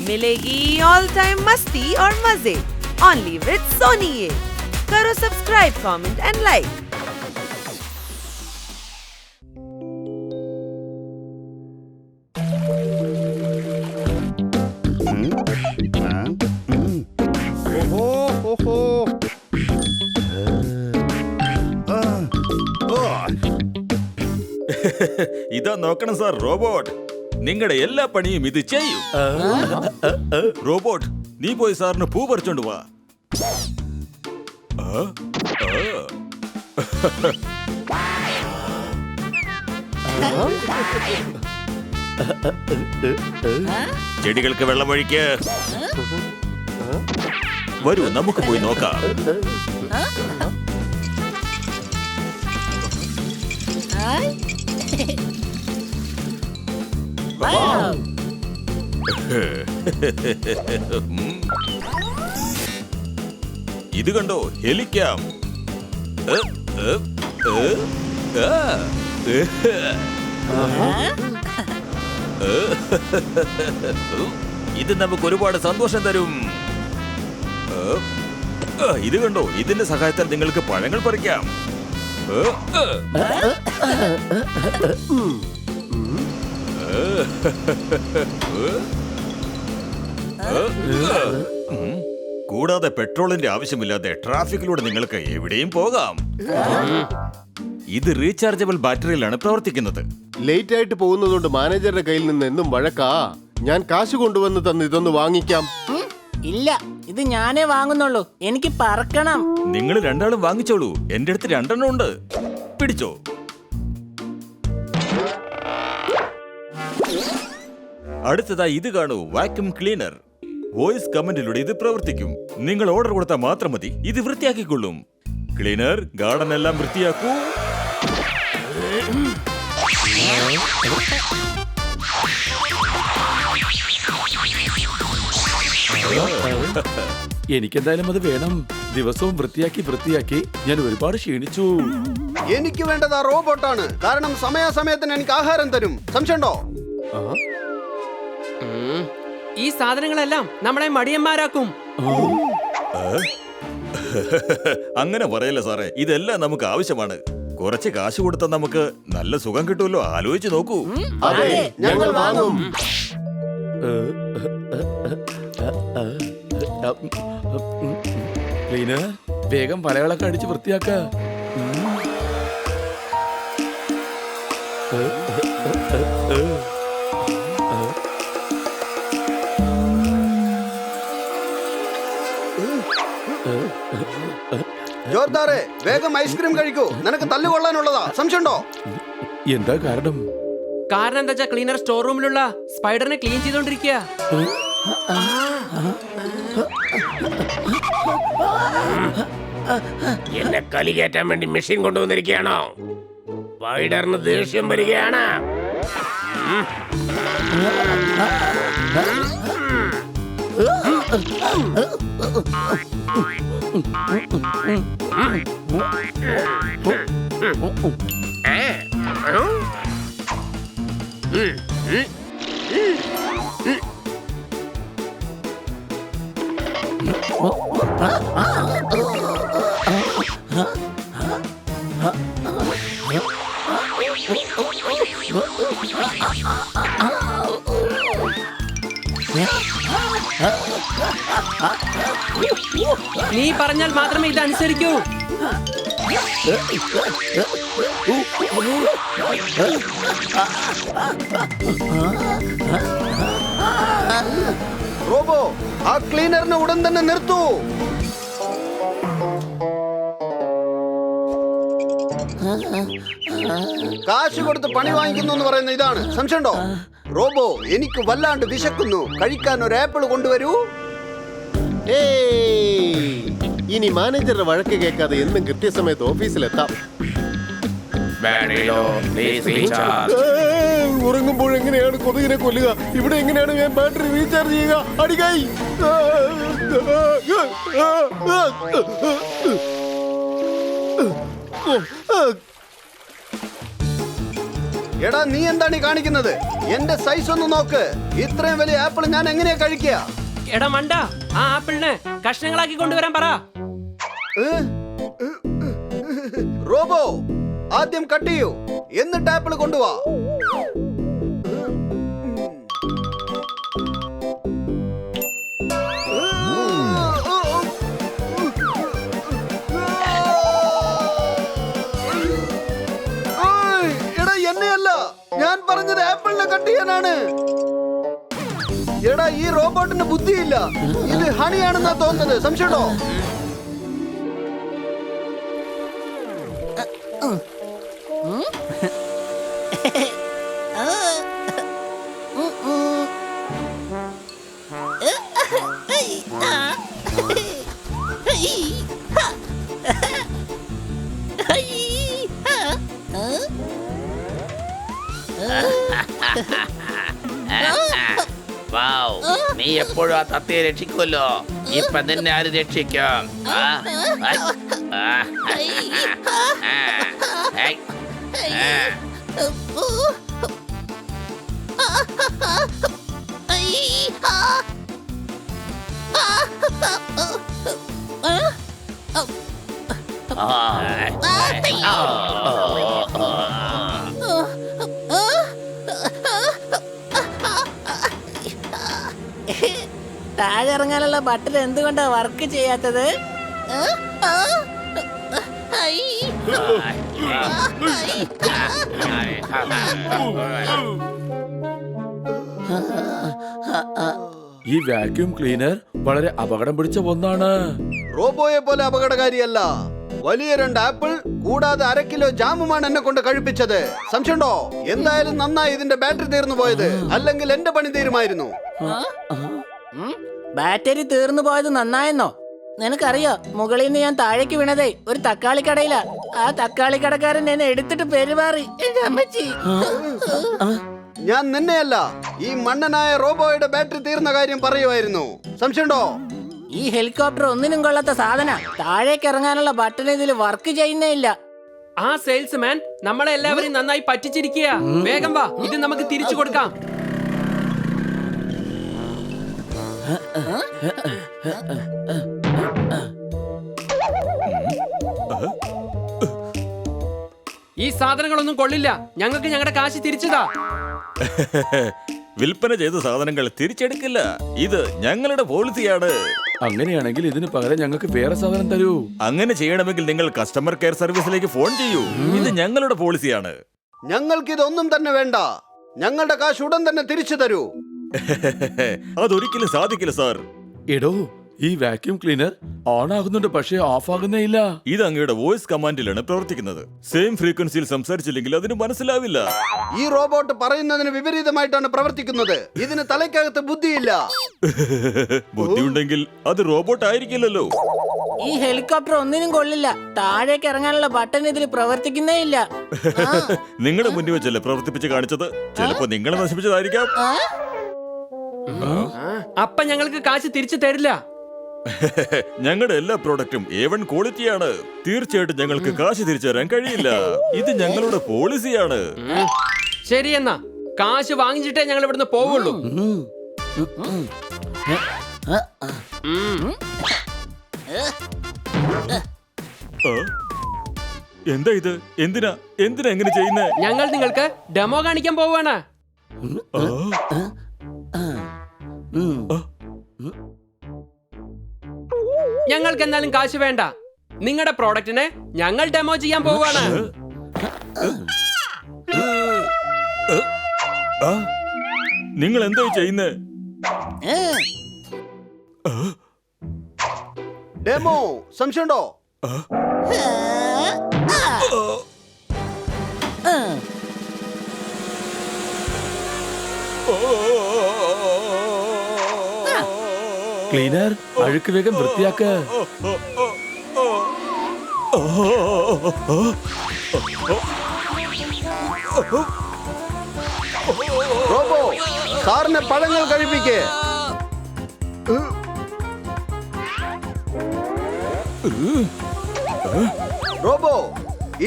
मिलेगी all time मस्ती और मजे ओनली विद सोनी। ये करो सब्सक्राइब, कमेंट एंड लाइक। ഇതാ നോക്കണം സാർ, റോബോട്ട് നിങ്ങളുടെ എല്ലാ പണിയും ഇത് ചെയ്യും. റോബോട്ട്, നീ പോയി സാറിന് പൂ പറിച്ചോണ്ട് വാ. ചെടികൾക്ക് വെള്ളമൊഴിക്ക്. വരൂ, നമുക്ക് പോയി നോക്കാം. ഇത് കണ്ടോ, ഹെലിക്കാം. ഇത് നമുക്ക് ഒരുപാട് സന്തോഷം തരും. ഇത് കണ്ടോ, ഇതിന്റെ സഹായത്താൽ നിങ്ങൾക്ക് പഴങ്ങൾ പറിക്കാം. കൂടാതെ പെട്രോളിന്റെ ആവശ്യമില്ലാതെ ട്രാഫിക്കിലൂടെ നിങ്ങൾക്ക് എവിടെയും പോകാം. ഇത് റീചാർജബിൾ ബാറ്ററിയിലാണ് പ്രവർത്തിക്കുന്നത്. ലേറ്റ് ആയിട്ട് പോകുന്നതുകൊണ്ട് മാനേജറുടെ കയ്യിൽ നിന്ന് എന്നും വഴക്കാ. ഞാൻ കാശ് കൊണ്ടുവന്ന് തന്ന് ഇതൊന്ന് വാങ്ങിക്കാം. ഇല്ല, ഇത് ഞാനേ വാങ്ങുന്നുള്ളൂ. എനിക്ക് പറക്കണം. നിങ്ങൾ രണ്ടാളും വാങ്ങിച്ചോളൂ, എന്റെ അടുത്ത് 2 ഉണ്ട്. പിടിച്ചോ. അടുത്തതായി ഇത് കാണൂ, വാക്യൂം ക്ലീനർ. വോയിസ് കമന്റിലൂടെ ഇത് പ്രവർത്തിക്കും. നിങ്ങൾ ഓർഡർ കൊടുത്താൽ മാത്രം മതി, ഇത് വൃത്തിയാക്കിക്കൊള്ളും. ക്ലീനർ, ഗാർഡൻ എല്ലാം വൃത്തിയാക്കൂ. എനിക്കെന്തായാലും അത് വേണം. ദിവസവും വൃത്തിയാക്കി ഞാൻ ഒരുപാട് ക്ഷീണിച്ചു. എനിക്ക് വേണ്ടത് ആ റോബോട്ടാണ്. കാരണം സമയാസമയത്തിന് എനിക്ക് ആഹാരം തരും. സംശയമുണ്ടോ? ഈ സാധനങ്ങളെല്ലാം നമ്മളെ മടിയന്മാരാക്കും. അങ്ങനെ പറയല്ല സാറേ, ഇതെല്ലാം നമുക്ക് ആവശ്യമാണ്. കുറച്ച് കാശ് കൊടുത്താൽ നമുക്ക് നല്ല സുഖം കിട്ടുമല്ലോ. ആലോചിച്ച് നോക്കൂ. ഞങ്ങൾ വാങ്ങും. ക്ലീനർ, വേഗം വലകളൊക്കെ അടിച്ച് വൃത്തിയാക്ക. ജോർദാറെ, വേഗം ഐസ്ക്രീം കഴിക്കൂ. നിനക്ക് തല്ലുകൊള്ളാനുള്ളതാ. സംശയമുണ്ടോ? എന്താ കാരണം? കാരണം എന്താ വെച്ചാ ക്ലീനർ സ്റ്റോർ റൂമിലുള്ള സ്പൈഡറിനെ ക്ലീൻ ചെയ്തോണ്ടിരിക്കുക. എന്നെ കലി കയറ്റാൻ വേണ്ടി മെഷീൻ കൊണ്ടുവന്നിരിക്കുകയാണോ? സ്പൈഡറിന് ദേഷ്യം വരികയാണ്. നീ പറഞ്ഞാൽ മാത്രമേ ഇത് അനുസരിക്കൂ. റോബോ, ആ ക്ലീനറിനെ ഉടൻ തന്നെ നിർത്തൂ. കാശ് കൊടുത്ത് പണി വാങ്ങിക്കുന്നു എന്ന് പറയുന്ന ഇതാണ്. സംശയമുണ്ടോ? റോബോ, എനിക്ക് വല്ലാണ്ട് വിശക്കുന്നു. കഴിക്കാൻ ഒരു ആപ്പിൾ കൊണ്ടുവരൂ. ഇനി മാനേജറുടെ വഴക്ക് കേൾക്കാതെ എന്നും കൃത്യസമയത്ത് ഓഫീസിലെത്താം. ഉറങ്ങുമ്പോഴെങ്ങനെയാണ് കൊതുകിനെ കൊല്ലുക? ഇവിടെ എങ്ങനെയാണ് ഞാൻ ബാറ്ററി റീചാർജ് ചെയ്യുക? അടികായി. എടാ നീ എന്താണ് ഈ കാണിക്കുന്നത്? എന്റെ സൈസ് ഒന്ന് നോക്ക്. ഇത്രയും വലിയ ആപ്പിൾ ഞാൻ എങ്ങനെയാ കഴിക്കുക? എടാ മണ്ട, ആ ആപ്പിളിനെ കഷ്ണങ്ങളാക്കി കൊണ്ടുവരാൻ പറ. റോബോ, ആദ്യം കട്ട് ചെയ്യൂ, എന്നിട്ട് ആപ്പിൾ കൊണ്ടുവാ. എടാ എന്നെയല്ല, ഞാൻ പറഞ്ഞത് ആപ്പിളിനെ കട്ട് ചെയ്യാനാണ്. എടാ ഈ റോബോട്ടിന് ബുദ്ധിയില്ല. ഇത് ഹണിയാണെന്നാ തോന്നുന്നത്. സംശയമുണ്ടോ? നീ എപ്പോഴും ആ തത്തയെ രക്ഷിക്കുമല്ലോ. ഇപ്പൊ നിന്നെ ആര് രക്ഷിക്കും? താഴെ ഇറങ്ങാനുള്ള ബട്ടൺ എന്തുകൊണ്ടാ വർക്ക് ചെയ്യാത്തത്? ഈ വാക്യൂം ക്ലീനർ വളരെ അപകടം പിടിച്ച ഒന്നാണ്. റോബോയെ പോലെ അപകടകാരിയല്ല. വലിയ 2 ആപ്പിൾ കൂടാതെ 1/2 കിലോ ജാമുമാണ് എന്നെ കൊണ്ട് കഴിപ്പിച്ചത്. സംശയമുണ്ടോ? എന്തായാലും നന്നായി ഇതിന്റെ ബാറ്ററി തീർന്നു പോയത്. അല്ലെങ്കിൽ എന്റെ പണി തീരുമായിരുന്നു. ബാറ്ററി തീർന്നു പോയത് നന്നായെന്നോ? നിനക്കറിയോ, മുകളിൽ നിന്ന് ഞാൻ താഴേക്ക് വീണതേ ഒരു തക്കാളി കടയിലാ. ആ തക്കാളി കടക്കാരൻ എന്നെ എടുത്തിട്ട് പെരുമാറി. എന്റെ അമ്മച്ചി. ഞാൻ നിന്നെയല്ല, ഈ മണ്ണനായ റോബോയുടെ ബാറ്ററി തീർന്ന കാര്യം പറയുമായിരുന്നു. സംശയമുണ്ടോ? ഈ ഹെലികോപ്റ്റർ ഒന്നിനും കൊള്ളാത്ത സാധന. താഴേക്ക് ഇറങ്ങാനുള്ള ബട്ടൺ ഇതിൽ വർക്ക് ചെയ്യുന്നേ ഇല്ല. ആ സെയിൽസ്മാൻ നമ്മളെ എല്ലാവരെയും നന്നായി പറ്റിച്ചിരിക്കുക. വേഗം വാ, ഇത് നമുക്ക് തിരിച്ചു കൊടുക്കാം. ഈ സാധനങ്ങളൊന്നും കൊള്ളില്ല. ഞങ്ങൾക്ക് ഞങ്ങളുടെ കാശ് തിരിച്ചതാ. വിൽപ്പന ചെയ്ത സാധനങ്ങൾ തിരിച്ചെടുക്കില്ല. ഇത് ഞങ്ങളുടെ പോളിസിയാണ്. അങ്ങനെയാണെങ്കിൽ ഇതിന് പകരം ഞങ്ങൾക്ക് വേറെ സാധനം തരൂ. അങ്ങനെ ചെയ്യണമെങ്കിൽ നിങ്ങൾ കസ്റ്റമർ കെയർ സർവീസിലേക്ക് ഫോൺ ചെയ്യൂ. ഇത് ഞങ്ങളുടെ പോളിസിയാണ്. ഞങ്ങൾക്ക് ഇതൊന്നും തന്നെ വേണ്ട. ഞങ്ങളുടെ കാശ് ഉടൻ തന്നെ തിരിച്ചു തരൂ. അതൊരിക്കലും സാധിക്കില്ല സാർ. എടോ, ഈ വാക്യൂം ക്ലീനർ ഓൺ ആകുന്നുണ്ട്, പക്ഷേ ഓഫ് ആകുന്നേ ഇല്ല. ഇത് അങ്ങയുടെ വോയിസ് കമാൻഡിലാണ് പ്രവർത്തിക്കുന്നത്. സെയിം ഫ്രീക്വൻസിയിൽ സംസാരിച്ചില്ലെങ്കിൽ അതിന് മനസ്സിലാവില്ല. ഈ റോബോട്ട് പറയുന്നതിന് വിപരീതമായിട്ടാണ് പ്രവർത്തിക്കുന്നത്. ഇതിന് തലയ്ക്കകത്ത് ബുദ്ധിയില്ല. ബുദ്ധിയുണ്ടെങ്കിൽ അത് റോബോട്ട് ആയിരിക്കില്ലല്ലോ. ഈ ഹെലികോപ്റ്റർ ഒന്നിനും കൊള്ളില്ല. താഴേക്ക് ഇറങ്ങാനുള്ള ബട്ടൺ ഇതിൽ പ്രവർത്തിക്കുന്നേ ഇല്ല. നിങ്ങളുടെ മുന്നിൽ വെച്ചല്ലേ പ്രവർത്തിപ്പിച്ച് കാണിച്ചത്. ചിലപ്പോ നിങ്ങളെ നശിപ്പിച്ചതായിരിക്കാം. അപ്പൊ ഞങ്ങൾക്ക് കാശ് തിരിച്ചു തരില്ല. ഞങ്ങളുടെ എല്ലാ പ്രോഡക്റ്റും A1 ക്വാളിറ്റിയാണ്. തീർച്ചയായിട്ടും ഞങ്ങൾക്ക് കാശ് തിരിച്ചു തരാൻ കഴിയില്ല. ഇത് ഞങ്ങളുടെ പോളിസിയാണ്. ശരി, എന്നാ കാശ് വാങ്ങിച്ചിട്ടേ ഞങ്ങൾ ഇവിടുന്ന് പോവുള്ളൂ. എന്താ ഇത്? എന്തിനാ എങ്ങനെ ചെയ്യുന്നേ? ഞങ്ങൾ നിങ്ങൾക്ക് ഡെമോ കാണിക്കാൻ പോവാണ്. ഞങ്ങൾക്ക് എന്നാലും കാശ് വേണ്ട. നിങ്ങളുടെ പ്രോഡക്റ്റിനെ ഞങ്ങൾ ഡെമോ ചെയ്യാൻ പോവാണ്. നിങ്ങൾ എന്താ ചെയ്യുന്നേ? ഡെമോ സംശയമുണ്ടോ? ക്ലീനർ, അഴുക്ക് വേഗം വൃത്തിയാക്ക. റോബോ, സാറിന് പഴങ്ങൾ കഴിപ്പിക്കേ. റോബോ,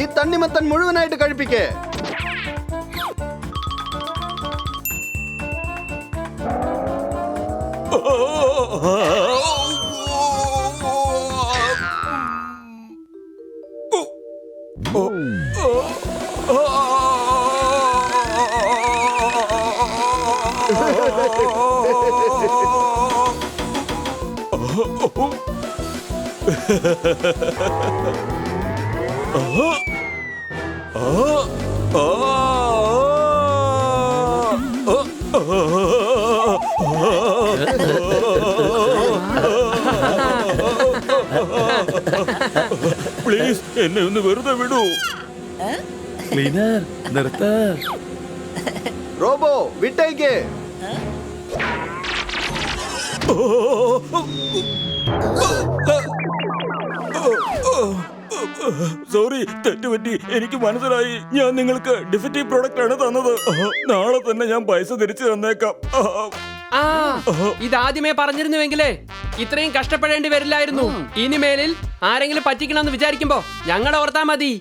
ഈ തണ്ണിമത്തൻ മുഴുവനായിട്ട് കഴിപ്പിക്കേ. പ്ലീസ് എന്നെ ഒന്ന് വെറുതെ വിടൂ. ക്ലീനർ നിർത്ത. റോബോ വിട്ടേക്ക്. സോറി, തെറ്റുപറ്റി. എനിക്ക് മനസ്സിലായി. ഞാൻ നിങ്ങൾക്ക് ഡിഫക്റ്റീവ് പ്രോഡക്റ്റ് ആണ് തന്നത്. നാളെ തന്നെ ഞാൻ പൈസ തിരിച്ചു തന്നേക്കാം. ആ ഇതാദ്യമേ പറഞ്ഞിരുന്നുവെങ്കിലേ ഇത്രയും കഷ്ടപ്പെടേണ്ടി വരില്ലായിരുന്നു. ഇനിമേലിൽ ആരെങ്കിലും പറ്റിക്കണമെന്ന് വിചാരിക്കുമ്പോ ഞങ്ങളെ ഓർത്താ മതി.